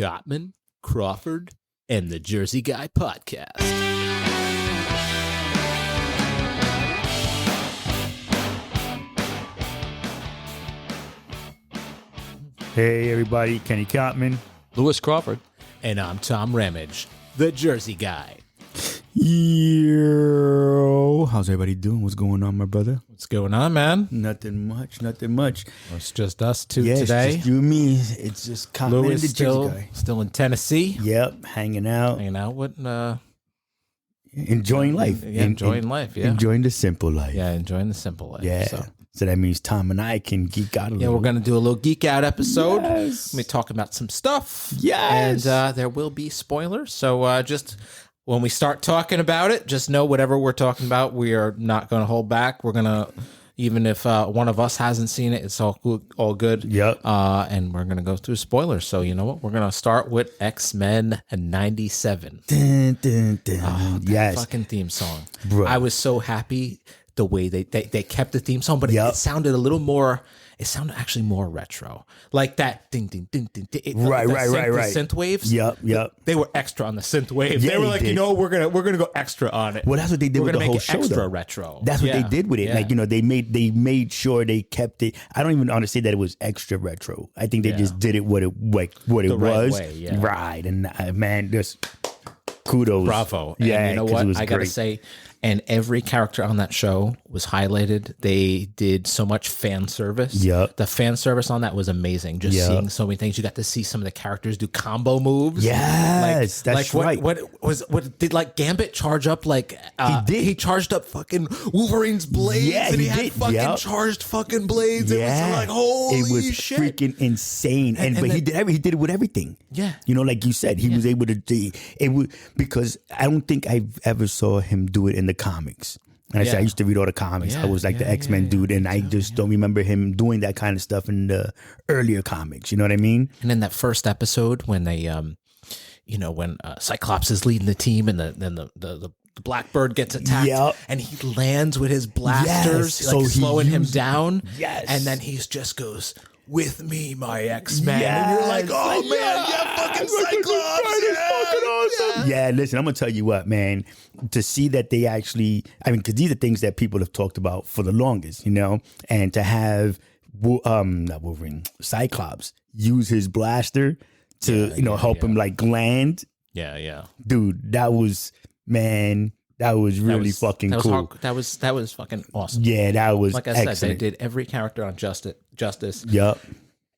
Cottman, Crawford, and the Jersey Guy podcast. Hey everybody, Kenny Cottman. Lewis Crawford. And I'm Tom Ramage, the Jersey Guy. Yo, how's everybody doing? What's going on, my brother? What's going on, man? Nothing much. It's just us two It's today. just you and me. It's just Cottman Lewis and the Jersey Guy. still in Tennessee. Yep, hanging out, with enjoying life. enjoying life. Yeah, enjoying the simple life. yeah, enjoying the simple life. Yeah. So that means Tom and I can geek out a Yeah, little. we're gonna do a little geek out episode. Yes. We're talking about some stuff. Yes. And there will be spoilers. So just when we start talking about it, just know whatever we're talking about, we are not going to hold back. We're gonna, even if one of us hasn't seen it, it's all good. Yep. And we're gonna go through spoilers. So you know what? We're gonna start with X-Men '97. Dun, dun, dun. That Yes. fucking theme song. Bro. I was so happy the way they kept the theme song, but Yep. it sounded a little more. It sounded actually more retro, like that ding ding ding ding. Right. The synth waves. Yep. They were extra on the synth wave. Yeah, they were they like, did. we're gonna go extra on it. Well, that's what they did We're with gonna the whole make it show. extra though. retro. That's what they did with it. Yeah. Like, they made sure they kept it. I don't even understand that it was extra retro. I think they just did it what it right was. way, yeah. Right. And man, just kudos. Bravo. Yeah. And you know 'cause what? it was I gotta great. say, and every character on that show was highlighted. They did so much fan service. Yep. The fan service on that was amazing. Just Yep. seeing so many things. You got to see some of the characters do combo moves. Yes, that's right. What did like Gambit charge up? Like He did. He charged up fucking Wolverine's blades. Yeah, and he he had did. fucking Yep. charged fucking blades. Yeah. It was like holy it was shit. freaking insane. And But he then- did it with everything. Yeah. Like you said, he was able to do it because I don't think I ever saw him do it in the comics. And I said I used to read all the comics. I was like the X-Men dude, and I just don't remember him doing that kind of stuff in the earlier comics. You know what I mean? And in that first episode, when they, when Cyclops is leading the team, and then the Blackbird gets attacked, Yep. and he lands with his blasters, Yes. like So he slowing him used- down. Yes. And then he just goes, "With me, my X-Men," and you're like, "Oh man, yeah, fucking Cyclops, Yeah, listen, I'm gonna tell you what, man. To see that they actually, because these are things that people have talked about for the longest, and to have not Wolverine, Cyclops use his blaster to help him like land, yeah. dude, that was really fucking cool. That was fucking awesome. Yeah, that was Like I said, excellent. they did every character on Justice. Yep.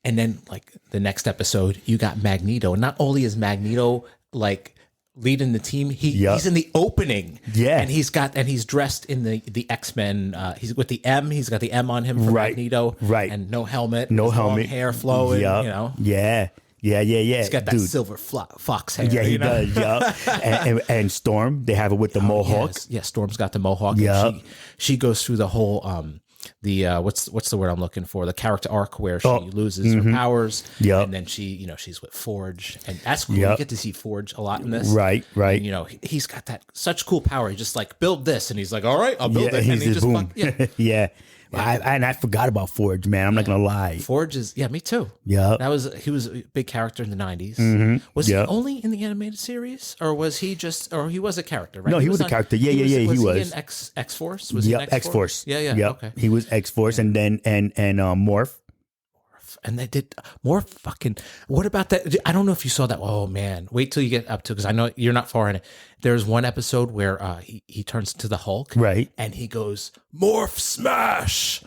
And then, like, the next episode, you got Magneto. And not only is Magneto, like, leading the team, he's in the opening. Yeah. And he's dressed in the X-Men. He's with the M. He's got the M on him for Right. Magneto. Right. And no helmet. No his helmet. long hair flowing, Yep. Yeah. He's got that dude. silver fox hair. Yeah, he does. Yup. and Storm, they have it with the mohawk. Yes, Storm's got the mohawk. Yep. And she goes through the whole what's the word I'm looking for? The character arc where she loses her powers. Yep. And then she's with Forge, and that's cool. Yep. You get to see Forge a lot in this. Right. And, he's got that such cool power. He just like build this, and he's like, all right, I'll build it, He's and he just boom. yeah. I forgot about Forge, man. I'm not gonna lie. Forge is me too. Yeah. He was a big character in the 90s. Was Yep. he only in the animated series, or was he he was a character? Right? No, he was a character. Yeah, he was. Was he in X-Force? Was he in X-Force. Yeah. Yep. Okay. He was X-Force, and then and Morph. And they did more fucking. What about that? I don't know if you saw that. Oh man, wait till you get up to, because I know you're not far in it. There's one episode where he turns into the Hulk, Right. And he goes morph smash.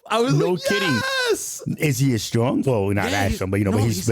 I was No like, kidding. yes! Is he as strong? Well, not Yeah, as strong, but he's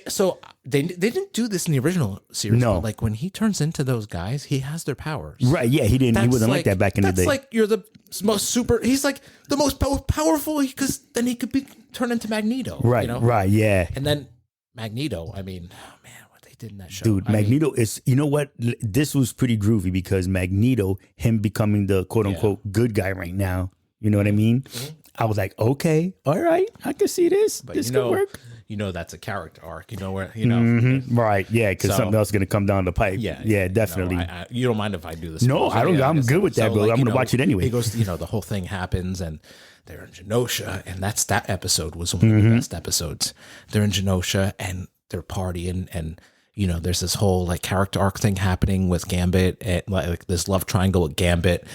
So they didn't do this in the original series. No. But like when he turns into those guys, he has their powers. right. Yeah, he didn't. He That's wasn't like that back in the day. That's like you're the most super. He's like the most powerful, because then he could be turned into Magneto. right. Right. Yeah. And then Magneto. I mean, oh man, what they did in that show, Dude, Magneto is, you know what? This was pretty groovy because Magneto, him becoming the quote unquote good guy right now, you know what I mean? Mm-hmm. I was like, okay, all right, I can see this. But this could work. That's a character arc. Right? Yeah, because something else is going to come down the pipe. Yeah, definitely. You don't mind if I do this? No, I don't. I'm good with that, bro. I'm going to watch it anyway. He goes, the whole thing happens, and they're in Genosha, and that episode was one of the best episodes. They're in Genosha, and they're partying, and you know, there's this whole like character arc thing happening with Gambit, and like this love triangle with Gambit,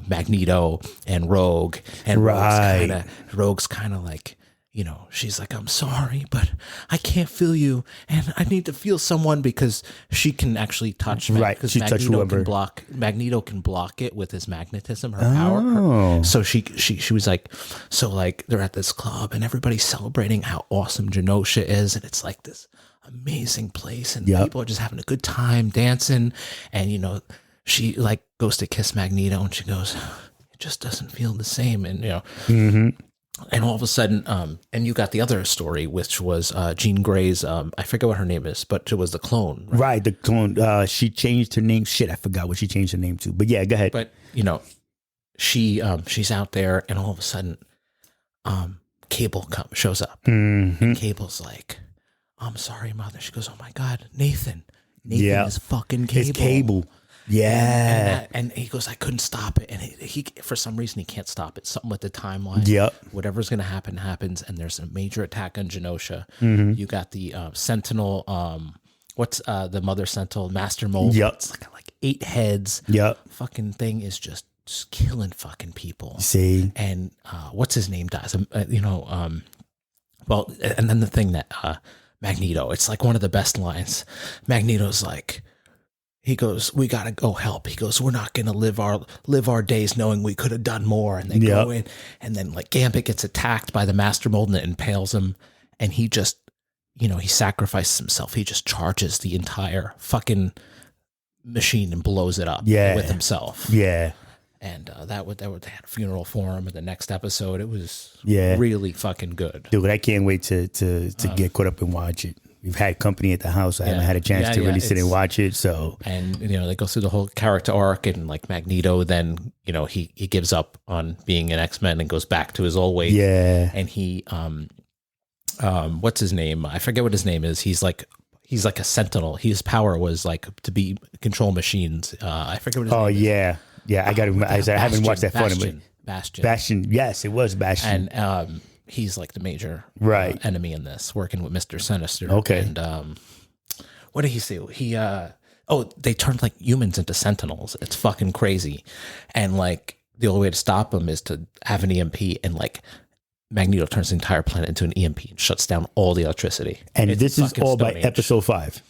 Magneto, and Rogue, and Rogue's kind of like, you know, she's like, I'm sorry, but I can't feel you, and I need to feel someone, because she can actually touch, because Magneto can block it with his magnetism, her power. So she was like, so like they're at this club and everybody's celebrating how awesome Genosha is, and it's like this amazing place, and people are just having a good time dancing, and you know, she like goes to kiss Magneto, and she goes, it just doesn't feel the same, and you know. And all of a sudden, and you got the other story, which was Jean Grey's, I forget what her name is, but it was the clone. Right, the clone. She changed her name. Shit, I forgot what she changed her name to. But yeah, go ahead. But, you know, she's out there, and all of a sudden, Cable shows up. And Cable's like, I'm sorry, Mother. She goes, oh my God, Nathan is fucking Cable. It's Cable. Yeah, and he goes, I couldn't stop it, and he for some reason he can't stop it. Something with the timeline. Yep. Whatever's gonna happen happens, and there's a major attack on Genosha. You got the Sentinel. What's the Mother Sentinel Master Mold? Yep. It's like 8 heads. Yep. Fucking thing is just killing fucking people. See, and what's his name dies. Well, and then the thing that Magneto. It's like one of the best lines. Magneto's like, he goes, we got to go help. He goes, we're not going to live our days knowing we could have done more. And they go in, and then like Gambit gets attacked by the Master Mold, and it impales him. And he just, you know, he sacrifices himself. He just charges the entire fucking machine and blows it up with himself. Yeah. And they had a funeral for him in the next episode. It was really fucking good. Dude, I can't wait to get caught up and watch it. We've had company at the house. I haven't had a chance to really sit and watch it. So, and you know, they go through the whole character arc, and like Magneto, then you know he gives up on being an X-Men and goes back to his old ways. Yeah, and he what's his name? I forget what his name is. He's like a Sentinel. His power was like to control machines. I forget what his name is. Yeah. I got to. I haven't watched that funny, but Bastion. Yes, it was Bastion. And he's like the major enemy in this, working with Mr. Sinister. Okay. And what did he say? They turned like humans into Sentinels. It's fucking crazy. And like the only way to stop them is to have an EMP, and like Magneto turns the entire planet into an EMP and shuts down all the electricity. And this is all by episode 5.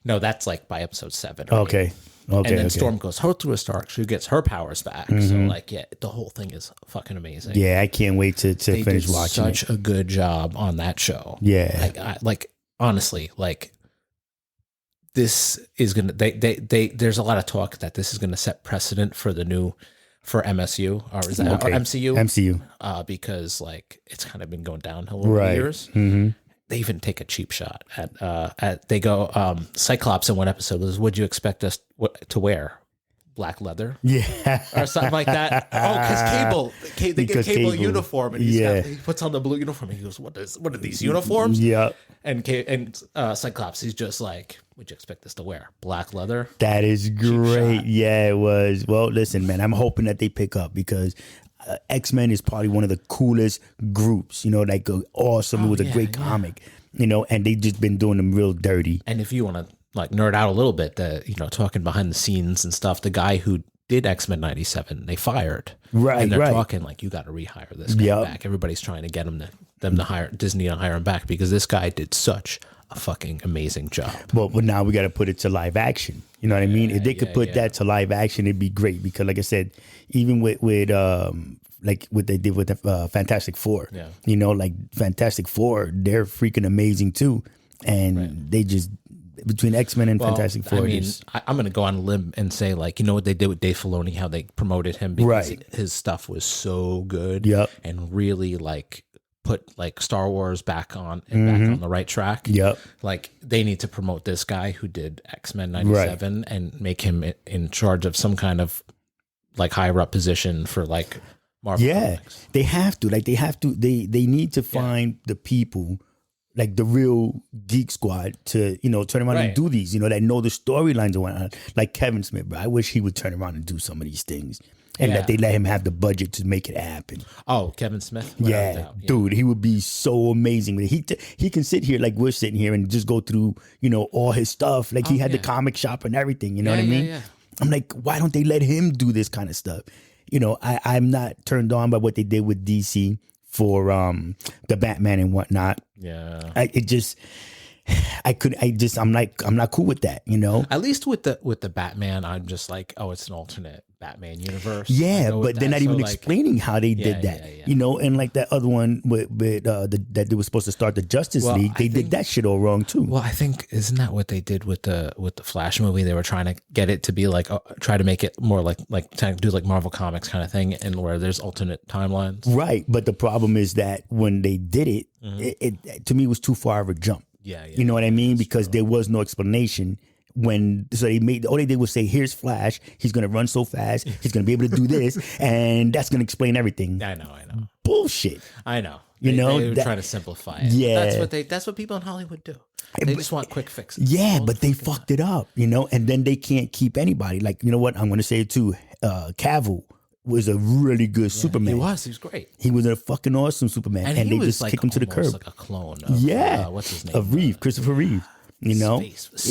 No, that's like by episode 7. Okay. And then Storm goes through a Stark. She gets her powers back. So like, the whole thing is fucking amazing. Yeah, I can't wait to finish watching. Such a good job on that show. Yeah, like honestly, like this is gonna. They there's a lot of talk that this is gonna set precedent for for MSU or is that or MCU? MCU. Because like it's kind of been going downhill over the years. They even take a cheap shot at they go Cyclops in one episode was, would you expect us to wear black leather? Yeah, or something like that. Because they give Cable a uniform, and he puts on the blue uniform, and he goes, what are these uniforms? Yeah. And Cyclops, he's just like, would you expect us to wear black leather? That is great. Yeah, it was. Well, listen, man, I'm hoping that they pick up, because X-Men is probably one of the coolest groups, you know, like awesome. It was a great comic, you know, and they just been doing them real dirty. And if you want to like nerd out a little bit, you know, talking behind the scenes and stuff, the guy who did X-Men 97, they fired. Right. And they're talking like, you got to rehire this guy back. Everybody's trying to get them to hire Disney to hire him back, because this guy did such a fucking amazing job. Well, now we got to put it to live action. You know what I mean? If they could put that to live action, it'd be great, because like I said, even with like what they did with the Fantastic Four, you know, like Fantastic Four, they're freaking amazing too. And they just, between X-Men and Fantastic Four. I mean, I'm going to go on a limb and say, like, you know what they did with Dave Filoni, how they promoted him, because his stuff was so good and really like put like Star Wars back on the right track. Like they need to promote this guy who did X-Men 97 and make him in charge of some kind of like higher up position for like Marvel comics. They have to. Like they need to find the people, like the real Geek Squad, to, you know, turn around and do these, you know, that know the storylines and whatnot. Like Kevin Smith, bro. I wish he would turn around and do some of these things. and Yeah. that they let him have the budget to make it happen. Oh, Kevin Smith. Without a Yeah, doubt. dude, he would be so amazing. He can sit here like we're sitting here and just go through, all his stuff. Like he had the comic shop and everything. You know what I mean? Yeah. I'm like, why don't they let him do this kind of stuff? I'm not turned on by what they did with DC for the Batman and whatnot. Yeah. I'm not cool with that. At least with the Batman, I'm just like, oh, it's an alternate Batman universe. Yeah, but they're not even explaining how they did that. And like that other one that they were supposed to start the Justice League, they did that shit all wrong too. Well, I think isn't that what they did with the Flash movie? They were trying to get it to be like try to make it more like to do like Marvel Comics kind of thing, and where there's alternate timelines. Right, but the problem is that when they did it, it to me was too far of a jump. Yeah. You know what I mean? Because there was no explanation. So all they did was say, here's Flash, he's gonna run so fast, he's gonna be able to do this, and that's gonna explain everything. I know. Bullshit. I know. They were trying to simplify it. Yeah. That's what people in Hollywood do. They just want quick fixes. Yeah, but they fucked it up, and then they can't keep anybody. Like, you know what? I'm gonna say it too. Cavill was a really good Superman. He was great. He was a fucking awesome Superman, and they just kicked him to the curb. Like a clone of, what's his name? Of Reeve, Christopher Reeve. His face was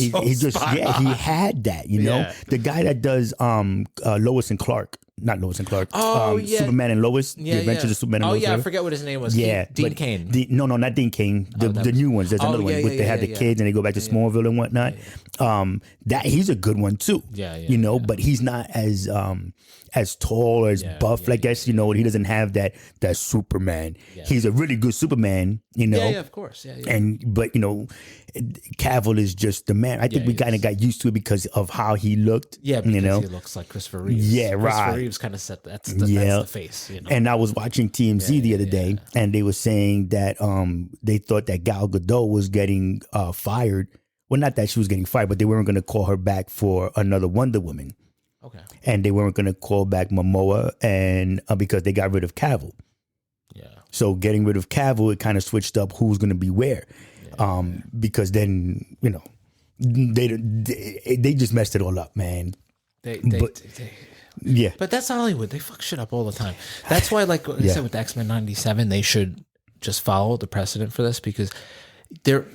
so he had that. The guy that does Lois and Clark. Not Lois and Clark. Superman and Lois. The Adventures of Superman and Lois. I forget what his name was. Yeah, Dean Cain. No, not Dean Cain. The new ones. There's another one. They have the kids and they go back to Smallville and whatnot. That he's a good one too. But he's not as tall or as buff. I guess he doesn't have that Superman. He's a really good Superman. Yeah, of course. Yeah. But Cavill is just the man. I think we kind of got used to it because of how he looked. Yeah, because he looks like Christopher Reeves. Yeah, right. Christopher Reeves kind of set that's the face. And I was watching TMZ the other day, and they were saying that they thought that Gal Gadot was getting fired. Well, not that she was getting fired, but they weren't going to call her back for another Wonder Woman. Okay. And they weren't going to call back Momoa, and because they got rid of Cavill. Yeah. So getting rid of Cavill, it kind of switched up who's going to be where. Because then they just messed it all up, man. Yeah, but that's Hollywood. They fuck shit up all the time. That's why, like I said with X-Men '97, they should just follow the precedent for this, because they're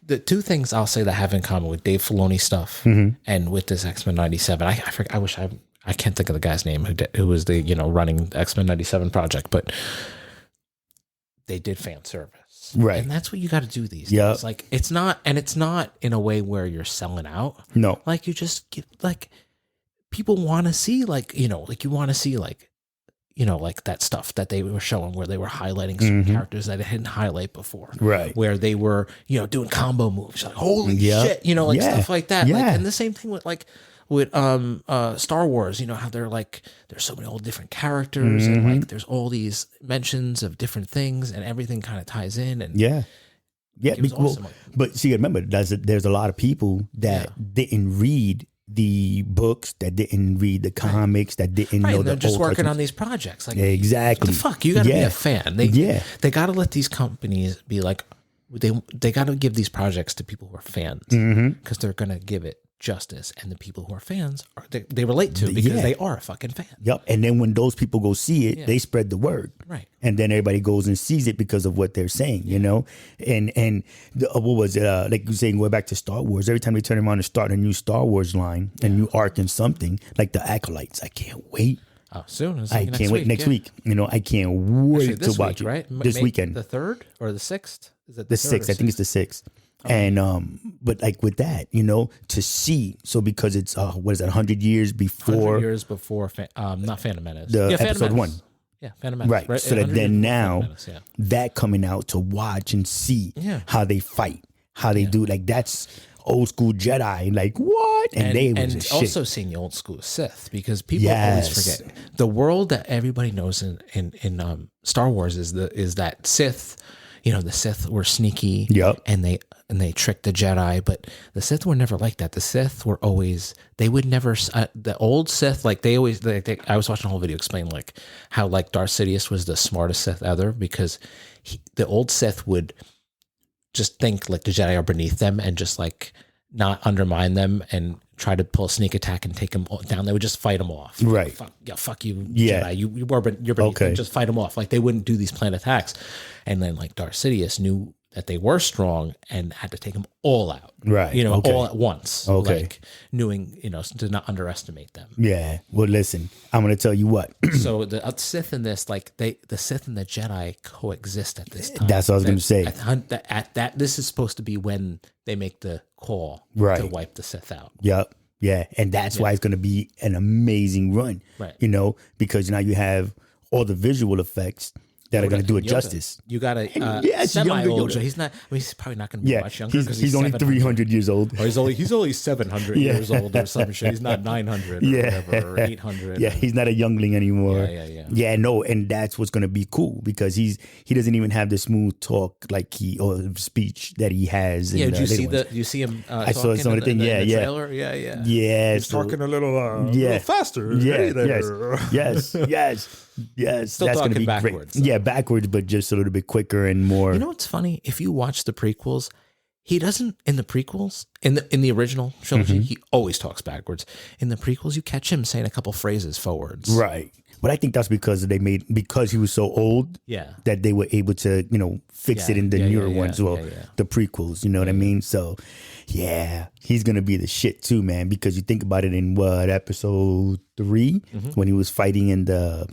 the two things I'll say that have in common with Dave Filoni stuff and with this X-Men '97. I forget. I can't think of the guy's name who was the running the X-Men '97 project, but they did fan service. Right. And that's what you got to do these days. Like, it's not in a way where you're selling out. No. Like, you just give, like, people want to see, like, you want to see, like, like that stuff that they were showing where they were highlighting some characters that they didn't highlight before. Right. Where they were, doing combo moves. Like, holy shit, stuff like that. Yeah. Like, and the same thing with Star Wars, how they're like, there's so many old different characters and like there's all these mentions of different things and everything kind of ties in and awesome. But see, remember, there's a lot of people that didn't read the books, that didn't read the comics, that didn't know they're the just old working cartoons. On these projects. Like, exactly. What the fuck? You got to be a fan. They got to let these companies be like, they got to give these projects to people who are fans because they're going to give it justice, and the people who are fans they relate to because they are a fucking fan. Yep. And then when those people go see it, they spread the word. Right. And then everybody goes and sees it because of what they're saying, And what was it? Like you saying, going back to Star Wars, every time they turn around and start a new Star Wars line, a new arc and something, like the Acolytes, I can't wait. Soon. I can't wait next week. I can't wait to watch it. Right? This weekend. The 3rd or the 6th? Is it the 6th? I think it's the 6th. And but like with that, to see, so because it's what is that, 100 years before 100 years before not Phantom Menace. Episode 1. Yeah, Phantom Menace. Right. So that then now that coming out to watch and see how they fight, how they do, like that's old school Jedi, like what? And they was and shit. Also seeing the old school Sith, because people always forget the world that everybody knows in Star Wars is that Sith. The Sith were sneaky, and they tricked the Jedi, but the Sith were never like that. The Sith were always, they would never, the old Sith, like they always, I was watching a whole video explain like how like Darth Sidious was the smartest Sith ever, because the old Sith would just think like the Jedi are beneath them and just like not undermine them and try to pull a sneak attack and take them down, they would just fight them off. Right. Fuck you, Yeah. Jedi. You're Okay. just fight them off. Like they wouldn't do these planned attacks. And then like Darth Sidious knew that they were strong and had to take them all out. Right. You know, Okay. all at once. Okay. Like knowing, you know, to not underestimate them. Yeah. Well, listen, I'm going to tell you what. So the Sith in this, like the Sith and the Jedi coexist at this time. That's what I was going to say. At that, this is supposed to be when they make the call Right. to wipe the Sith out. Yep. Yeah. And that's why it's going to be an amazing run. Right. You know, because now you have all the visual effects that are going to do it Yoda. justice. You got a Yes, younger semi-old. Yoda. He's not. I mean, he's probably not going to be Yeah. much younger because He's only 300 years old. Or he's only 700 Yeah. years old or some shit. He's not 900 or Yeah. whatever or 800. Yeah, he's not a youngling anymore. Yeah. Yeah, no, and that's what's gonna be cool because he doesn't even have the smooth talk or speech that he has. Yeah, in did you the see later ones. you see him? I saw some of the thing. in Yeah, the yeah. trailer? Yeah. Yeah, He's talking a little faster. Yeah, Hey there. yes. Still that's gonna talking be backwards, great. so. Yeah, backwards, but just a little bit quicker and more. You know what's funny? If you watch the prequels, he doesn't in the prequels in the original trilogy. He always talks backwards. In the prequels, you catch him saying a couple phrases forwards. Right, but I think that's because because he was so old. Yeah. that they were able to fix it in the newer ones or the prequels. You know what I mean? So yeah, he's gonna be the shit too, man. Because you think about it in episode 3 when he was fighting in the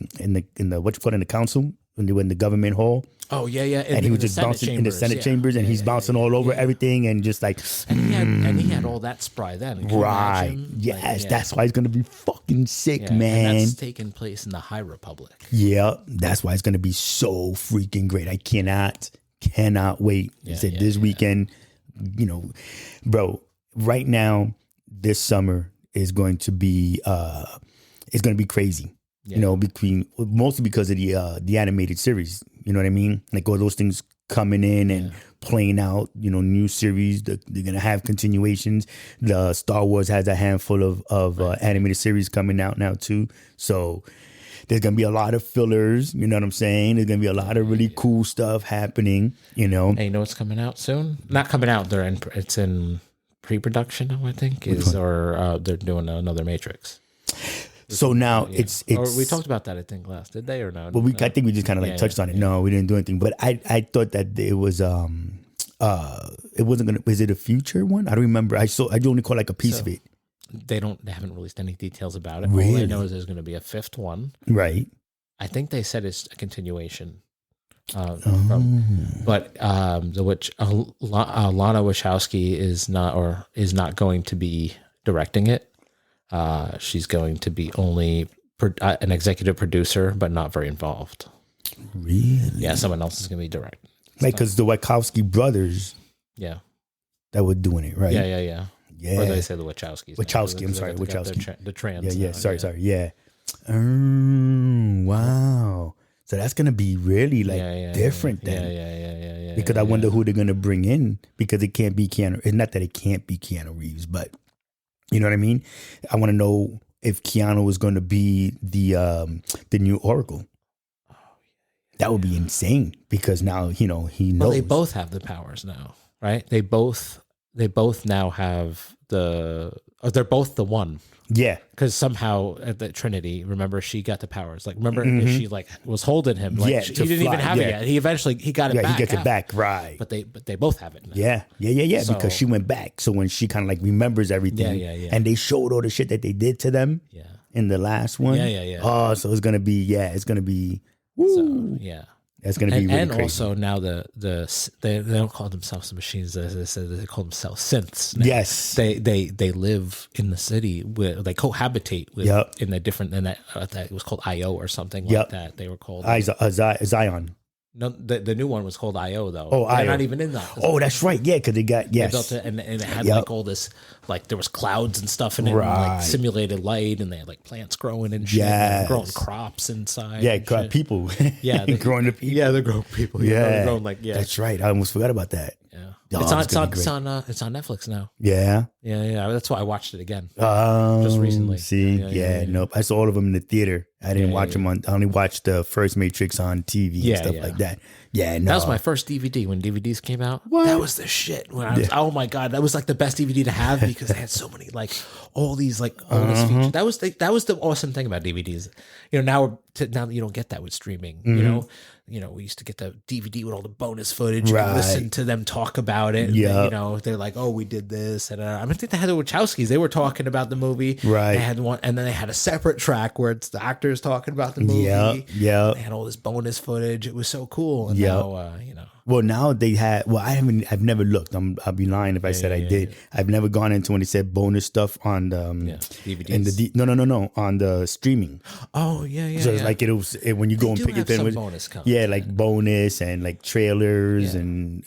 what you call it, in the council when they were in the government hall. Oh yeah. And he was just bouncing in the Senate chambers, and he's bouncing all over everything, and just like, and he had all that spry then. Can you right, imagine? yes, that's why he's gonna be fucking sick, Yeah, man. And that's taking place in the High Republic. Yeah, that's why it's gonna be so freaking great. I cannot wait. He said this weekend, bro. Right now, this summer is going to be crazy. Yeah. Mostly because of the animated series. You know what I mean? Like all those things coming in and playing out. New series. They're gonna have continuations. The Star Wars has a handful of animated series coming out now too. So there's gonna be a lot of fillers. You know what I'm saying? There's gonna be a lot of really cool stuff happening. Hey, you know what's coming out soon? Not coming out. It's in pre-production now, I think. They're doing another Matrix. So now it's Or we talked about that, I think, last. Did they or no? Well, I think we just kind of touched on it. No, we didn't do anything. But I thought that it was it wasn't gonna. Is it a future one? I don't remember. I only caught like a piece of it. They haven't released any details about it. Really? All I know is there's going to be a 5th one. Right. I think they said it's a continuation. Lana Wachowski is not going to be directing it. She's going to be only an executive producer, but not very involved. Really? Yeah, someone else is going to be directing. Because the Wachowski brothers, that were doing it, right? Yeah. Or they say the Wachowskis. Wachowski. I'm sorry, Wachowski. The trans. Yeah. Sorry. Yeah. Wow. So that's gonna be really different then. Yeah. Because I wonder who they're gonna bring in, because it can't be Keanu. It's not that it can't be Keanu Reeves, but you know what I mean. I want to know if Keanu is going to be the new Oracle. That would be insane, because now he knows. Well, they both have the powers now, right? They both now have they're both the one. Yeah, because somehow at the Trinity, remember, she got the powers. Like, remember, she was holding him. Like, he didn't even have it yet. He eventually got it back. He gets it back, right? But they both have it now. Yeah. So, because she went back, so when she kind of remembers everything, and they showed all the shit that they did to them, in the last one, Oh, so it's gonna be, woo. So, That's going to be really and crazy. Also now they don't call themselves machines. They call themselves synths. Now. Yes, they live in the city they cohabitate with in a different that it was called IO or something like that. They were called Zion. No, the new one was called IO though. Oh, they're IO. not even in that. Oh, that's right. Yeah, because they got They built it, and it had like all this, like there was clouds and stuff in it, and like simulated light, and they had like plants growing and shit, and growing crops inside. Yeah, people. Yeah, growing the people. Yeah, they're growing people. Yeah, they're growing that's right. I almost forgot about that. Yeah, Oh, it's gonna be great. it's on Netflix now. Yeah. Yeah. That's why I watched it again. Just recently. See, Yeah. nope. I saw all of them in the theater. I didn't watch them on. I only watched the first Matrix on TV and stuff like that. Yeah, no. That was my first DVD when DVDs came out. What? That was the shit. When I was, oh my god, that was like the best DVD to have because they had so many like all these like bonus features. That was the awesome thing about DVDs. You know, now you don't get that with streaming. You know, we used to get the DVD with all the bonus footage. You could listen to them talk about it. Yeah. You know, they're like, oh, we did this. And I think they had the Wachowskis. They were talking about the movie. Right. They had one, and then they had a separate track where it's the actors talking about the movie. Yeah. They had all this bonus footage. It was so cool. And now, you know. Well, now they had. Well, I've never looked. I'll be lying if I said I did. I've never gone into when they said bonus stuff on the DVDs. in the no on the streaming. Oh yeah. So it's like when you go and pick it, then bonus content. Yeah, like bonus and like trailers and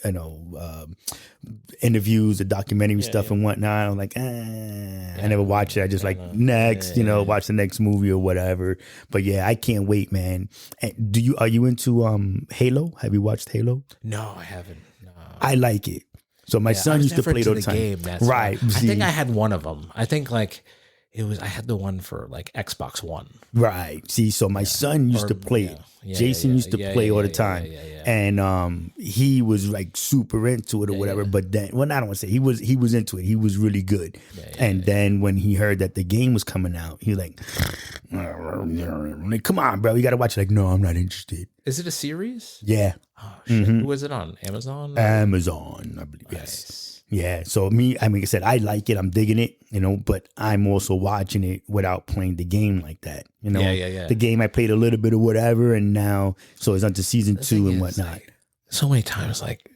interviews, the documentary stuff and whatnot. I'm like, I never watched it. I just next, watch the next movie or whatever. But yeah, I can't wait, man. And are you into Halo? Have you watched Halo? No, I haven't. No. I like it. So my son used to play it all the time. Game, right. I think I had one of them. I think like I had the one for like Xbox One. Right. See, so my son used to play it. Jason used to play all the time. And he was like super into it or whatever. But then, well, I don't want to say he was into it. He was really good. Then when he heard that the game was coming out, he was like, come on, bro, you got to watch it. Like, no, I'm not interested. Is it a series? Yeah. Oh, shit. Who is it on? Amazon? Amazon, I believe. Yes. Yeah. So like I said, I like it. I'm digging it, but I'm also watching it without playing the game like that. Yeah. The game I played a little bit of whatever, and now, so it's onto season 2 and whatnot. Like, so many times, like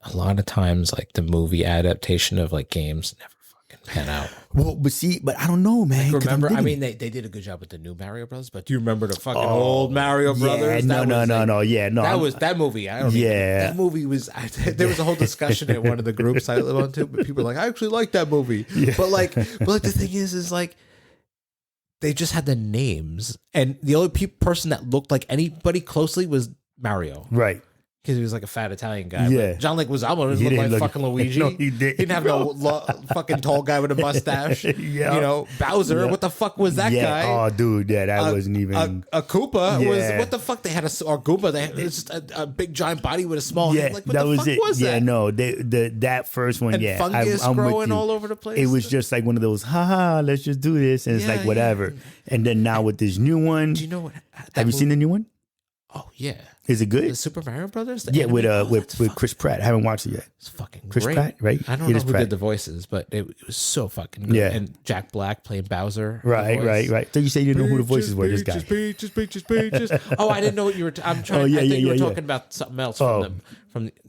a lot of times, like the movie adaptation of like games never fucking pan out. Well, but I don't know, man. Like, remember, I mean, they did a good job with the new Mario Brothers, but do you remember the fucking old Mario Brothers? No. That movie. I don't that movie was. There was a whole discussion in one of the groups I live on to, but people were like, I actually like that movie. Yeah. But the thing is like they just had the names, and the only person that looked like anybody closely was Mario, right? Because he was like a fat Italian guy. Yeah. But John Leguizamo didn't look like fucking Luigi. No, he didn't. He didn't have no fucking tall guy with a mustache. Bowser. What the fuck was that guy? Oh, dude, that wasn't even. A Koopa was what the fuck? They had a Goomba. They had just a big giant body with a small head. Like, what that the was fuck it. was that? Yeah, no, that first one. And fungus I'm growing all over the place. It was just like one of those, let's just do this, and it's like whatever. And then now with this new one, do you know what? Have you seen the new one? Oh yeah. Is it good? The Super Mario Brothers? Yeah, with Chris Pratt. I haven't watched it yet. It's fucking Chris great. Pratt, right? I don't know who did the voices, but it was so fucking good. Yeah. And Jack Black playing Bowser. Right. So you say you didn't know who the voices were, this guy. Peaches. Oh, I didn't know what you were. I'm trying. I think you were talking about something else from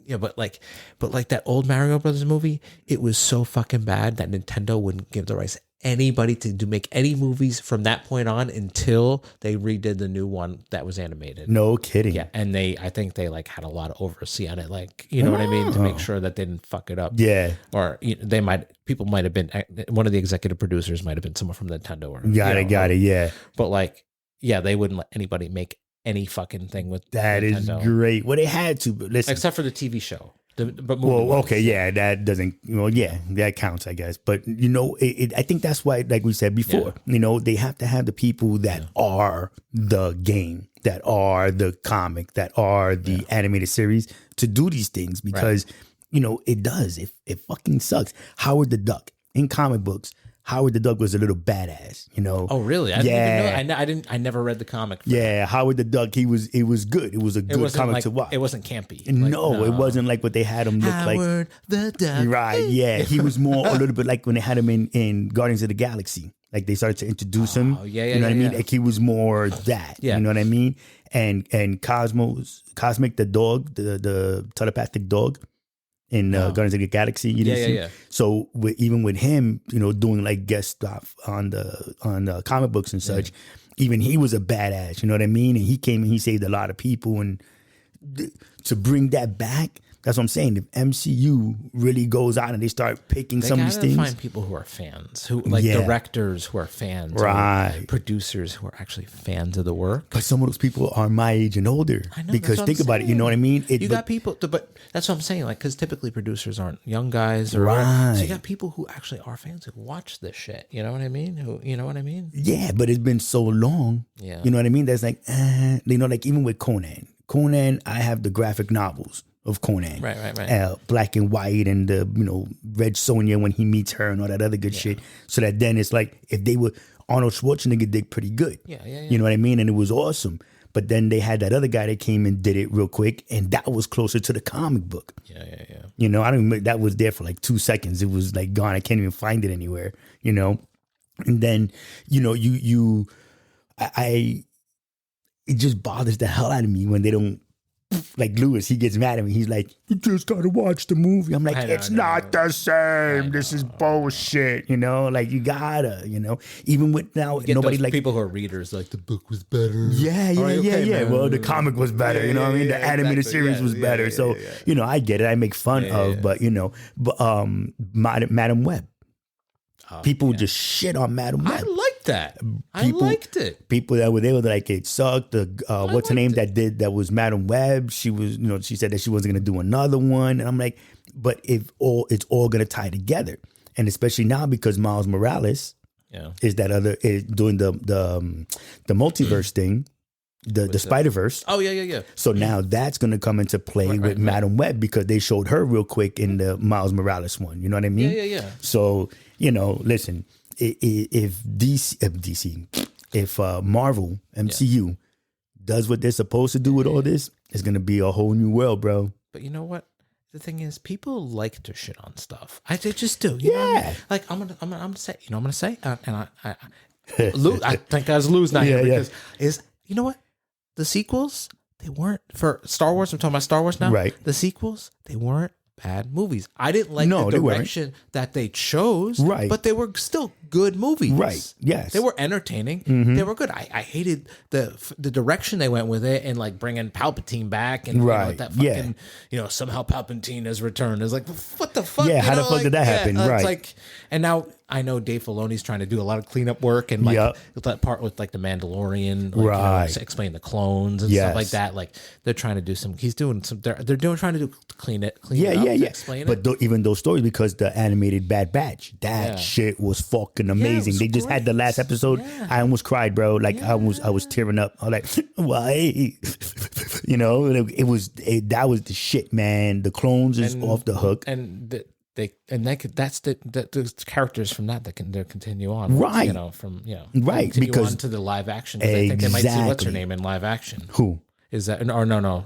but that old Mario Brothers movie, it was so fucking bad that Nintendo wouldn't give the rights to anybody to make any movies from that point on until they redid the new one that was animated. No kidding. Yeah, and I think they like had a lot of oversee on it, like, you know what I mean, to make sure that they didn't fuck it up. Yeah. Or people might have been, one of the executive producers might have been someone from Nintendo. Or Got it. Yeah. But they wouldn't let anybody make any fucking thing with that. Nintendo. Is great. Well, they had to, but listen, except for the TV show. That doesn't, that counts, I guess. But, I think that's why, like we said before, they have to have the people that are the game, that are the comic, that are the animated series to do these things because, it does. It fucking sucks. Howard the Duck in comic books. Howard the Duck was a little badass, Oh, really? I didn't even know. I never read the comic. Howard the Duck. It was good. It was a good comic to watch. It wasn't campy. No, it wasn't like what they had him look like. Howard the Duck. Right? Yeah, he was more a little bit like when they had him in Guardians of the Galaxy. Like they started to introduce him. You know what I mean? Like he was more that. Yeah. You know what I mean? And Cosmic the dog, the telepathic dog. In Guardians of the Galaxy, you didn't see. Yeah. So even with him, doing like guest stuff on the comic books and such, even he was a badass. You know what I mean? And he came and he saved a lot of people. And to bring that back, That's what I'm saying. If MCU really goes out and they start picking some of these things, find people who are fans, who like Yeah. directors who are fans, or Right. producers who are actually fans of the work. but some of those people are my age and older. I know, Because that's what think I'm about it, you know what I mean? You got people, but that's what I'm saying. Like, because typically producers aren't young guys, or Right. so you got people who actually are fans who watch this shit. You know what I mean? You know what I mean? Yeah, but it's been so long. Yeah. You know what I mean? That's like, you know, like even with Conan. Conan, I have the graphic novels of Conan. Right. Black and white and the, you know, Red Sonja when he meets her and all that other good shit. So that then it's like, if they were, Arnold Schwarzenegger did pretty good. Yeah. You know what I mean? And it was awesome. But then they had that other guy that came and did it real quick. And that was closer to the comic book. Yeah. You know, I don't even, that was there for like 2 seconds. It was like gone. I can't even find it anywhere, you know? And then, you know, it just bothers the hell out of me when they don't, like Lewis, he gets mad at me. He's like, you just gotta watch the movie. I'm like, it's not the same. This is bullshit, you know? Like, you gotta, you know? Even with now, nobody like... people who are readers, like, the book was better. Yeah. man. Well, the comic was better, you know what I mean? The animated series was better. So, you know, I get it. I make fun of, but, you know, Madam Web. People just shit on Madam Web. I liked that. I liked it. People that were there were like, it sucked. What's her name that was Madam Web? She was, you know, she said that she wasn't going to do another one. And I'm like, but it's all going to tie together. And especially now because Miles Morales is doing the multiverse thing. The Spider-Verse. Oh, yeah. So now that's going to come into play with Madam Web because they showed her real quick in the Miles Morales one. You know what I mean? Yeah. So, you know, listen, if Marvel, MCU, does what they're supposed to do with all this, it's going to be a whole new world, bro. But you know what? The thing is, people like to shit on stuff. They just do. You know what I mean? Like, I'm gonna say, you know what I'm gonna say? And I think guys lose now here because you know what? The sequels, they weren't, for Star Wars, I'm talking about Star Wars now. Right. The sequels, they weren't bad movies. I didn't like the direction that they chose. Right. But they were still good movies. Right. Yes. They were entertaining. They were good. I hated the direction they went with it, and like bringing Palpatine back, and you know, that fucking, you know, somehow Palpatine has returned. It's like, what the fuck? Yeah, how the fuck did that happen? Right. It's like, and now I know Dave Filoni's trying to do a lot of cleanup work, and like that part with like the Mandalorian, like, right? You know, explain the clones and stuff like that. Like they're trying to do some. He's doing some. They're trying to do clean it up, explain it. But even those stories, because the animated Bad Batch, that shit was fucking amazing. They just had the last episode. I almost cried, bro. Like I was tearing up. I was like, why? You know, that was the shit, man. The clones is off the hook, and that's the characters from that they'll continue on, right? You know, from right, because on to the live action. I think they might see what's her name in live action. Who is that? Or no,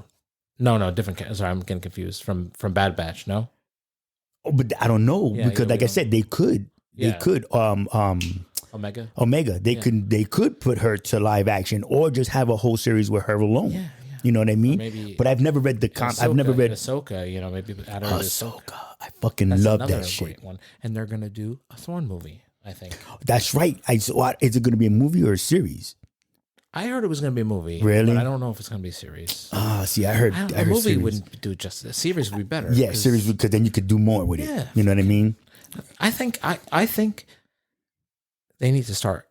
different. Sorry, I'm getting confused from Bad Batch. No, but I don't know because, like I said, they could. Omega. They could put her to live action or just have a whole series with her alone. Yeah. You know what I mean? Maybe, but I've never read the I've never read Ahsoka. You know, maybe add her to Ahsoka. I fucking love that shit. Great one. And they're gonna do a Thorn movie, I think. That's right. Is it going to be a movie or a series? I heard it was going to be a movie. Really? But I don't know if it's going to be a series. See, I heard a movie series wouldn't do it justice. A series would be better. Yeah, series, because then you could do more with it. You know what I mean? I think they need to stop,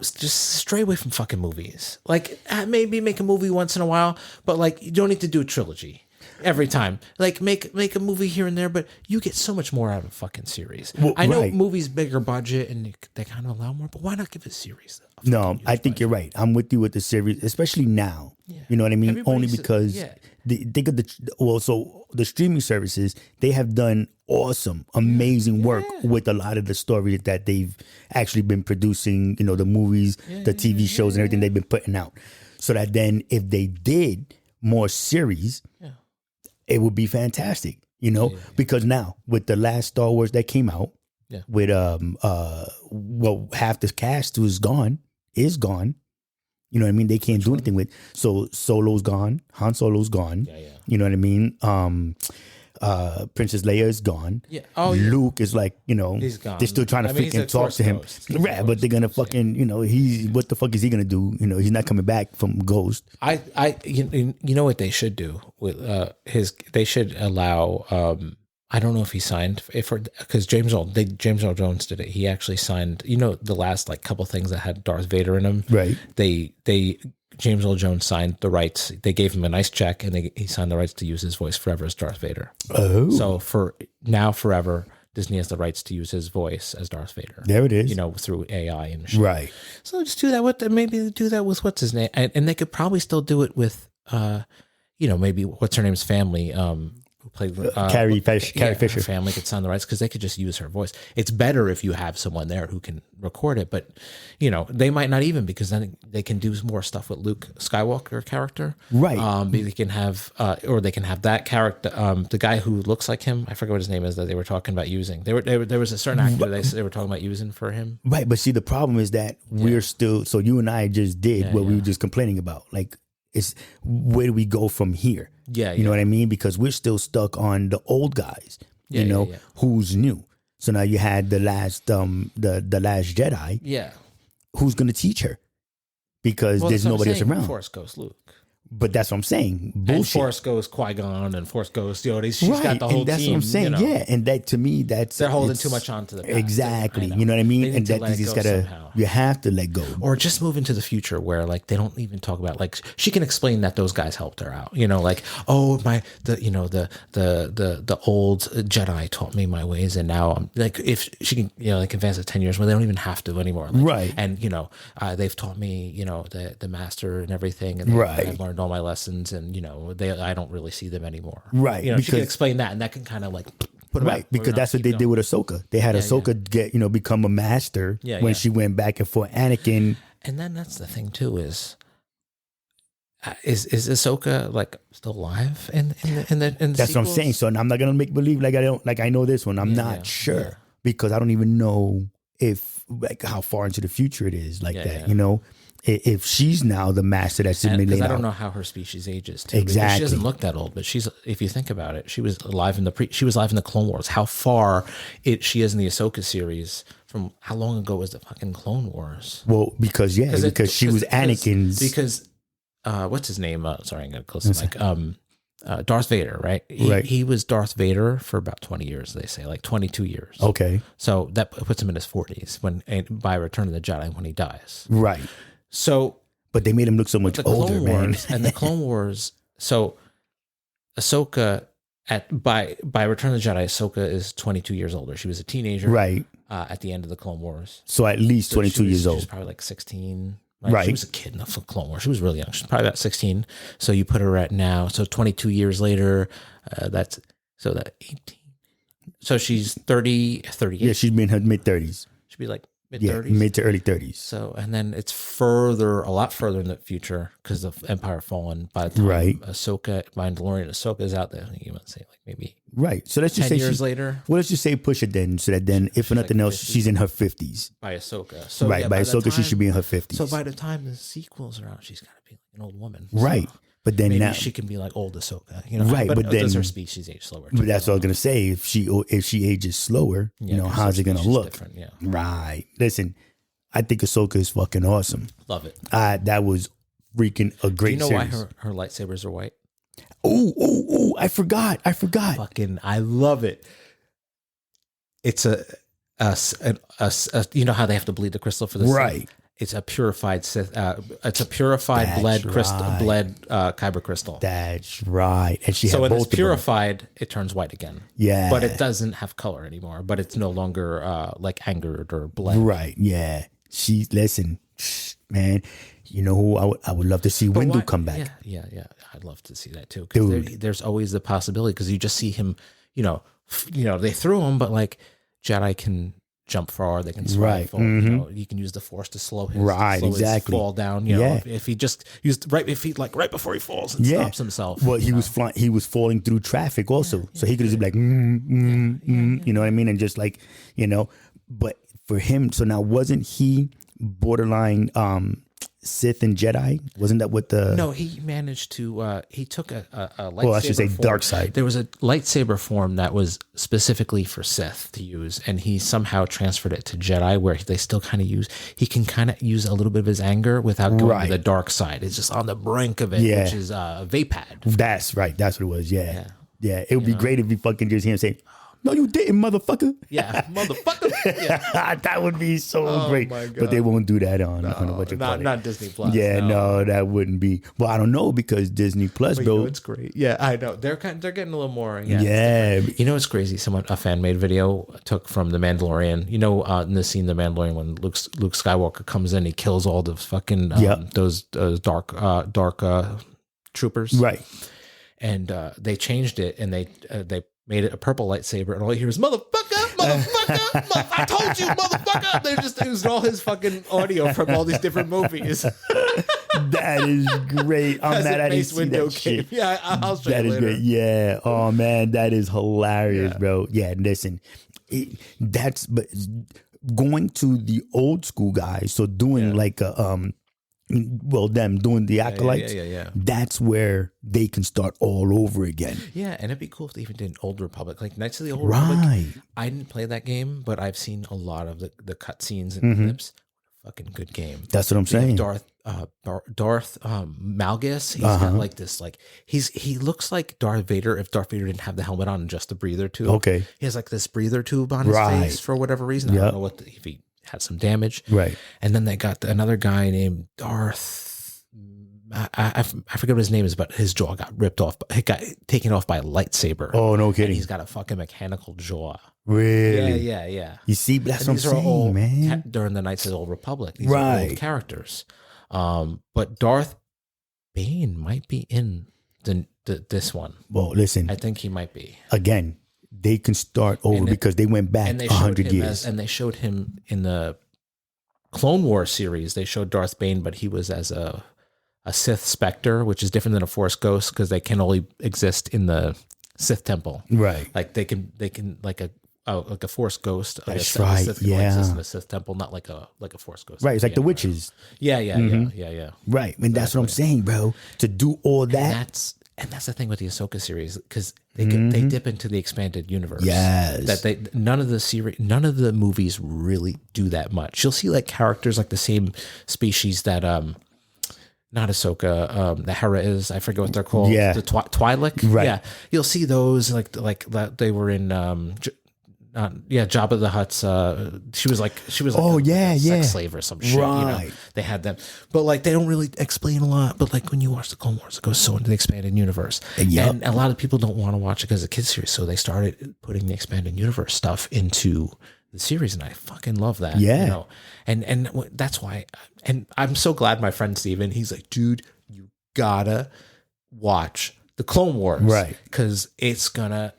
just stray away from fucking movies. Like, maybe make a movie once in a while, but like, you don't need to do a trilogy every time. Like, make a movie here and there, but you get so much more out of a fucking series. Well, I know movies bigger budget and they kind of allow more, but why not give it a series? No, I think you're right. I'm with you with the series, especially now. Yeah. You know what I mean? Only because think of the streaming services, they have done awesome, amazing work with a lot of the stories that they've actually been producing, you know, the movies, the TV shows and everything they've been putting out. So that then if they did more series, it would be fantastic, you know, because now with the last Star Wars that came out, with half the cast is gone. You know what I mean? They can't do anything with. So Solo's gone. Han Solo's gone. You know what I mean? Princess Leia is gone. Yeah. Oh, yeah. Luke is like, He's gone. they're still trying to I mean, he's freaking a talk Force to him. ghost. He's a Right, but they're gonna fucking, what the fuck is he gonna do? He's not coming back from Ghost. You know what they should do with they should allow I don't know if he signed because James Earl Jones did it. He actually signed, the last like couple things that had Darth Vader in them. Right. James Earl Jones signed the rights. They gave him a nice check, and he signed the rights to use his voice forever as Darth Vader. Oh. So for now, forever, Disney has the rights to use his voice as Darth Vader. There it is. Through AI and shit. Right. So just do that with maybe do that with what's his name, and they could probably still do it with, maybe what's her name's family. Who played Carrie Fisher. Her family could sign the rights because they could just use her voice. It's better if you have someone there who can record it, but they might not even, because then they can do more stuff with Luke Skywalker character. Right. They can have they can have that character, the guy who looks like him. I forget what his name is that they were talking about using. There was a certain actor they were talking about using for him. Right, but see, the problem is that we're still. So you and I just did what we were just complaining about. Like, it's where do we go from here? Yeah, you know what I mean? Because we're still stuck on the old guys. Who's new. So now you had the last last Jedi. Yeah, who's going to teach her? Because there's nobody else around. Force Ghost Luke. But that's what I'm saying. Bullshit. And Force Ghost Qui-Gon and Force Ghost Yoda. She's got the whole and that's team. What I'm saying. Yeah, and that to me, they're holding too much on to the past. Exactly. You know what I mean? And that you just gotta, you have to let go. Or just move into the future where like they don't even talk about, like, she can explain that those guys helped her out. Like, oh, the old Jedi taught me my ways, and now I'm like, if she can like advance it 10 years where they don't even have to anymore. Like, right. And they've taught me the master and everything, and I've learned all my lessons, and I don't really see them anymore. Right. Because she can explain that, and that can kind of like put right, because that's what they did with Ahsoka. They had Ahsoka get become a master when she went back and forth. Anakin, and then that's the thing too is Ahsoka like still alive in the that's sequels? what I'm saying. So I'm not gonna make believe like I know this one. I'm not sure because I don't even know if like how far into the future it is like that. If she's now the master that's been laid out. I don't know how her species ages too. Exactly. She doesn't look that old, but if you think about it, she was alive in the Clone Wars. How far she is in the Ahsoka series from how long ago was the fucking Clone Wars? Well, because she was Anakin's. Because what's his name? Sorry, I'm gonna close the mic. Darth Vader, right? He was Darth Vader for about 20 years, they say, like 22 years. Okay. So that puts him in his 40s by Return of the Jedi when he dies. Right. So, but they made him look so much older, man. And the Clone Wars. So, Ahsoka by Return of the Jedi, Ahsoka is 22 years older. She was a teenager, right? At the end of the Clone Wars. So at least 22 years old. She was probably like 16. Right. She was a kid in the Clone Wars. She was really young. She's probably about 16. So you put her at now. So 22 years later, that's 18. So she's 38. Yeah, she'd be in her mid 30s. She'd be like mid-30s. Yeah, mid to early 30s. So, and then it's a lot further in the future because of Empire Fallen. By the time Ahsoka, Mandalorian Ahsoka is out there, you might say like maybe So let's just 10 say years later. Well, let's just say push it then, so that then, if for nothing else, she's in her 50s. By Ahsoka. So, by Ahsoka, she should be in her 50s. So by the time the sequels are out, she's got to be like an old woman. Right. So but then maybe now she can be like old Ahsoka, right? But then does her species age slower? But that's what I was gonna say. If she ages slower, how's it gonna look? Yeah. Right. Listen, I think Ahsoka is fucking awesome. Love it. That was freaking a great. Do you know series. why her lightsabers are white? Oh! I forgot. Fucking, I love it. It's a you know how they have to bleed the crystal for this, right? It's a purified bled kyber crystal. That's right. And she so had when both it's purified, it turns white again. Yeah, but it doesn't have color anymore. But it's no longer like angered or bled. Right. Yeah. Listen, man. You know who I would love to see Windu come back. Yeah. I'd love to see that too. Because there's always the possibility because you just see him. They threw him, but like Jedi can jump far, they can swim. Mm-hmm. You can use the Force to slow his his fall down. If he just used right before he falls and stops himself. Well, he was falling through traffic also, so he could just be like, you know what I mean, and just like But for him, so now wasn't he borderline Sith and Jedi? Wasn't that what the? No, he managed to. He took a lightsaber. Well, I should say form. dark side. There was a lightsaber form that was specifically for Sith to use, and he somehow transferred it to Jedi, where they still kind of use. He can kind of use a little bit of his anger without going to the dark side. It's just on the brink of it, which is Vapad. That's right. That's what it was. Yeah. It would be great if you fucking just hear him say, "No, you didn't, motherfucker." Yeah, motherfucker. Yeah. That would be so great. But they won't do that on what you call it. Not Disney Plus. Yeah, no, that wouldn't be. Well, I don't know because Disney Plus, bro. It's great. Yeah, I know. They're getting a little more. Yeah. You know what's crazy? A fan made video took from The Mandalorian. You know, in the scene, The Mandalorian, when Luke Skywalker comes in, he kills all the fucking those dark troopers. Right. And they changed it, and they made it a purple lightsaber, and all you hear is motherfucker. I told you, motherfucker. They just used all his fucking audio from all these different movies. That is great. I'm mad I didn't see that shit. Yeah, I'll show that you is later. great. Yeah. Oh man, that is hilarious, bro. Yeah. Listen, but going to the old school guys. So doing like a them doing the acolytes. Yeah. That's where they can start all over again. Yeah, and it'd be cool if they even did an Old Republic, like Knights of the Old Republic. I didn't play that game, but I've seen a lot of the cutscenes and clips. Fucking good game. That's what I'm saying. Darth Malgus. He's got like this, like he looks like Darth Vader if Darth Vader didn't have the helmet on and just the breather tube. Okay, he has like this breather tube on his face for whatever reason. I don't know if he had some damage. Right. And then they got another guy named Darth. I forget what his name is, but his jaw got ripped off. It got taken off by a lightsaber. Oh, no kidding. And he's got a fucking mechanical jaw. Really? Yeah. You see, that's what I'm saying, man. During the Knights of the Old Republic. These are old characters. But Darth Bane might be in this one. Well, listen. I think he might be. Again, they can start over because they went back 100 years. And they showed him in the Clone Wars series. They showed Darth Bane, but he was as a Sith Spectre, which is different than a Force Ghost because they can only exist in the Sith Temple. Right. Like they can like a Force Ghost. That's like right. Sith can only exist in the Sith Temple, not like a Force Ghost. Right. It's like the witches. Yeah. Right. And that's what I'm saying, bro. To do all that. And that's the thing with the Ahsoka series because they dip into the expanded universe. Yes, that none of the movies really do that much. You'll see like characters like the same species that not Ahsoka, the Hera is. I forget what they're called. Yeah, the Twi'lek. Right. Yeah, you'll see those like that they were in. Jabba the Hutt's. She was like a sex slave or some shit. Right. You know, they had them, but like they don't really explain a lot. But like when you watch the Clone Wars, it goes so into the expanded universe, and a lot of people don't want to watch it because it's a kids series. So they started putting the expanded universe stuff into the series, and I fucking love that. Yeah, you know, and that's why. And I'm so glad my friend Steven, he's like, dude, you gotta watch the Clone Wars, right? Because it's gonna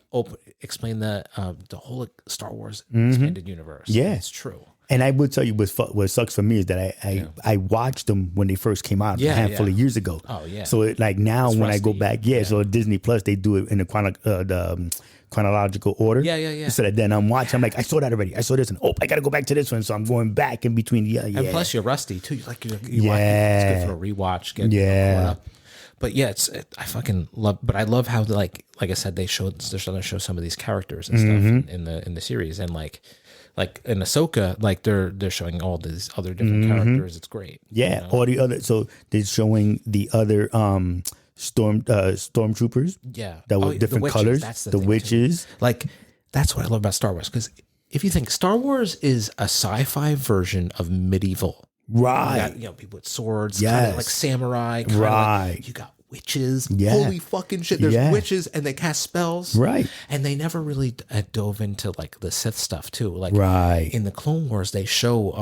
explain the whole Star Wars expanded universe. Yeah, it's true. And I will tell you what sucks for me is that I watched them when they first came out a handful of years ago. Oh yeah. So now it's when rusty. I go back, so Disney Plus they do it in the chronological order. Yeah. So that then I'm watching, I'm like, I saw that already. I saw this, and I got to go back to this one. So I'm going back in between. And plus you're rusty too. You're watching, it's good for a rewatch. Caught up. But yeah, I fucking love. But I love how like I said, they're starting to show some of these characters and stuff in the series, and like in Ahsoka, like they're showing all these other different characters. It's great. Yeah, you know? All the other. So they're showing the other stormtroopers. Yeah, that were different colors. That's the witches. Too. Like that's what I love about Star Wars, because if you think Star Wars is a sci-fi version of medieval. Right. You got, people with swords, kind of like samurai. Right. You got witches. Holy fucking shit. There's witches and they cast spells. Right. And they never really dove into like the Sith stuff too. Like in the Clone Wars, they show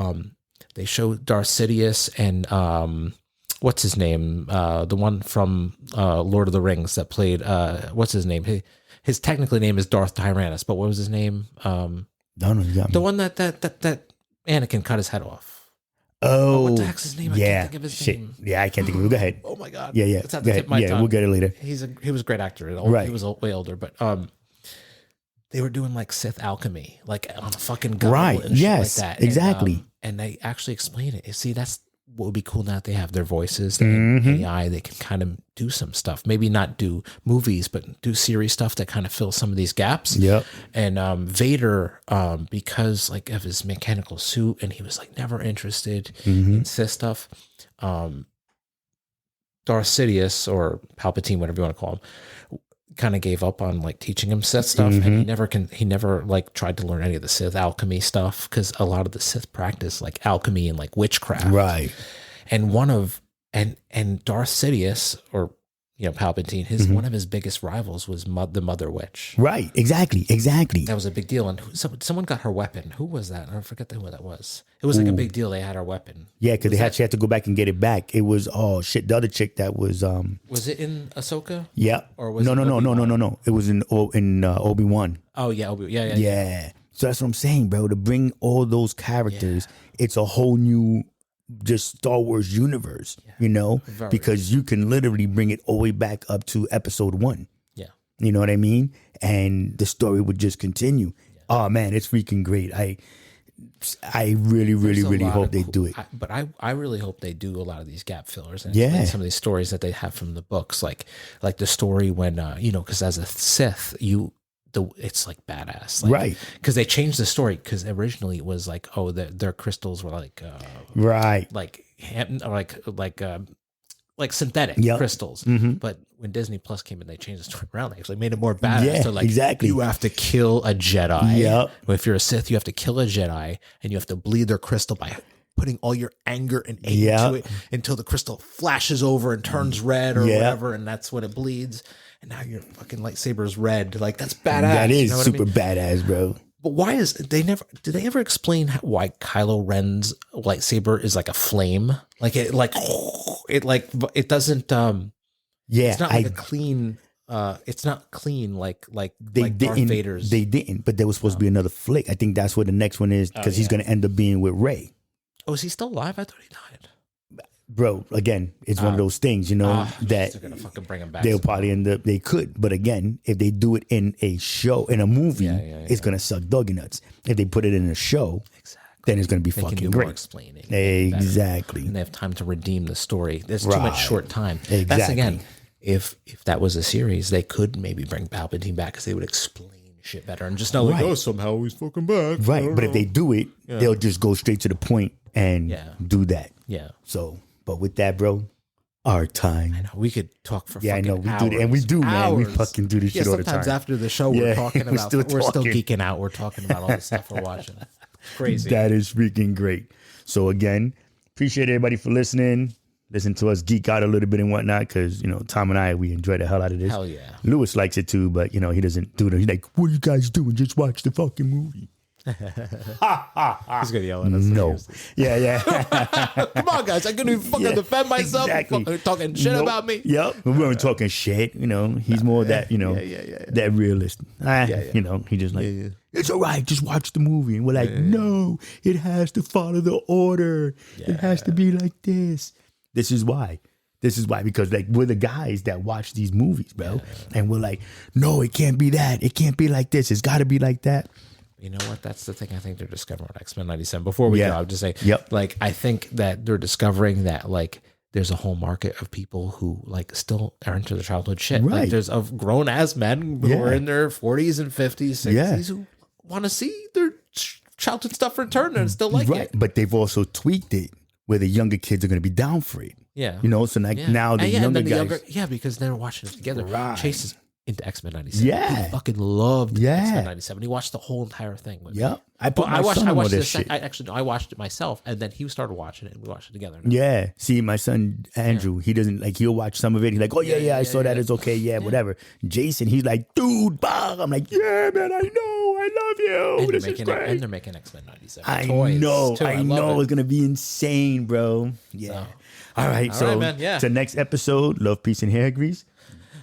Darth Sidious and what's his name? The one from Lord of the Rings that played what's his name? His technically name is Darth Tyrannus, but what was his name? No, you got me. The one that Anakin cut his head off. Oh, what the heck's his name? I can't think of his name. Yeah, I can't think of it. Go ahead. Oh my god. Yeah. It's at the tip of my tongue. We'll get it later. He was a great actor. Right. He was way older, but they were doing like Sith alchemy, like on a fucking goblet and shit like that. Exactly. And they actually explain it. See, that's what would be cool now that they have their voices and AI, they can kind of do some stuff. Maybe not do movies, but do series stuff that kind of fill some of these gaps. Yep. And Vader, because like of his mechanical suit, and he was like never interested in Sith stuff. Darth Sidious, or Palpatine, whatever you want to call him, kind of gave up on like teaching him Sith stuff, and he never like tried to learn any of the Sith alchemy stuff, because a lot of the Sith practice like alchemy and like witchcraft, Right. and and Darth Sidious, or Palpatine, one of his biggest rivals was the Mother Witch. Right. Exactly. That was a big deal, and someone got her weapon. Who was that? I forget who that was. It was like a big deal. They had her weapon. Yeah, because she had to go back and get it back. It was the other chick that was. Was it in Ahsoka? Yeah. Or was no. It was in Obi-Wan. Oh yeah, yeah. So that's what I'm saying, bro. To bring all those characters, it's a whole new just Star Wars universe, because you can literally bring it all the way back up to episode 1. Yeah. You know what I mean? And the story would just continue. Yeah. Oh man, it's freaking great. I really hope they do it. But I really hope they do a lot of these gap fillers and some of these stories that they have from the books, like the story when because as a Sith it's like badass, like, right? Because they changed the story, because originally it was like, oh, their crystals were like right, like synthetic crystals. But when Disney Plus came in, they changed the story around. They actually made it more badass. Yeah, so like, exactly. You have to kill a Jedi. Yep. If you're a Sith, you have to kill a Jedi, and you have to bleed their crystal by putting all your anger and hate into it until the crystal flashes over and turns red or whatever, and that's when it bleeds. And now your fucking lightsaber is red. Like, that's badass. That is super badass, bro. But why did they ever explain why Kylo Ren's lightsaber is like a flame? Like it doesn't it's not like a clean it's not clean like Darth Vader's. They didn't, but there was supposed to be another flick. I think that's where the next one is, because he's going to end up being with Rey. Oh, is he still alive? I thought he died. Bro, again, it's one of those things, that they're gonna fucking bring him back. They'll probably end up. They could, but again, if they do it in a show, in a movie, it's gonna suck doggy nuts. If they put it in a show, then it's gonna be fucking can do great. More explaining, exactly, and they have time to redeem the story. There's too much short time. Exactly. That's again, if that was a series, they could maybe bring Palpatine back, because they would explain shit better and just not like, oh, somehow he's fucking back. Right, but if they do it, they'll just go straight to the point and do that. Yeah. So. But with that, bro, our time. I know, we could talk for I know, we hours, do, and we do, man. We hours. fucking do this shit all the time. Sometimes after the show, we're talking about, we're still talking. geeking out. We're talking about all the stuff we're watching. Crazy. That is freaking great. So again, appreciate everybody for listening. Listen to us geek out a little bit and whatnot, because Tom and I, we enjoy the hell out of this. Hell yeah. Lewis likes it too, but he doesn't do it. He's like, "What are you guys doing? Just watch the fucking movie." He's gonna yell at us. No. Yeah. Come on, guys. I couldn't even fucking defend myself. Exactly. Fucking talking shit about me. Yep. We weren't talking shit. He's more that, that realist. He just like, it's all right. Just watch the movie. And we're like, no, it has to follow the order. It has to be like this. This is why, because like we're the guys that watch these movies, bro. And we're like, no, it can't be that. It can't be like this. It's got to be like that. You know what? That's the thing I think they're discovering with X-Men 97. Before we go, I'll just say, like, I think that they're discovering that, like, there's a whole market of people who, like, still are into their childhood shit. Right. Like, there's grown-ass men who are in their 40s and 50s, 60s who want to see their childhood stuff return and still like it. But they've also tweaked it where the younger kids are going to be down for it. Yeah. So like now the younger guys. Because they're watching it together. Right. Chase is into X-Men 97. Yeah. He fucking loved X-Men 97. He watched the whole entire thing with me. I watched it myself, and then he started watching it, and we watched it together. Yeah. See, my son Andrew, he doesn't like. He'll watch some of it. He's like, "Oh yeah, I saw that. It's okay. Yeah, whatever." Jason, he's like, "Dude, bah." I'm like, "Yeah, man, I know. I love you. And this is great." And they're making X-Men 97 I toys know. too. I know. It's gonna be insane, bro. Yeah. So. All right. So man, to next episode, love, peace, and hair grease.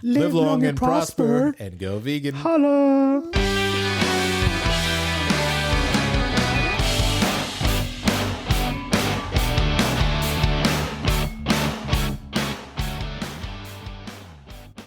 Live long and prosper, and go vegan. Holla.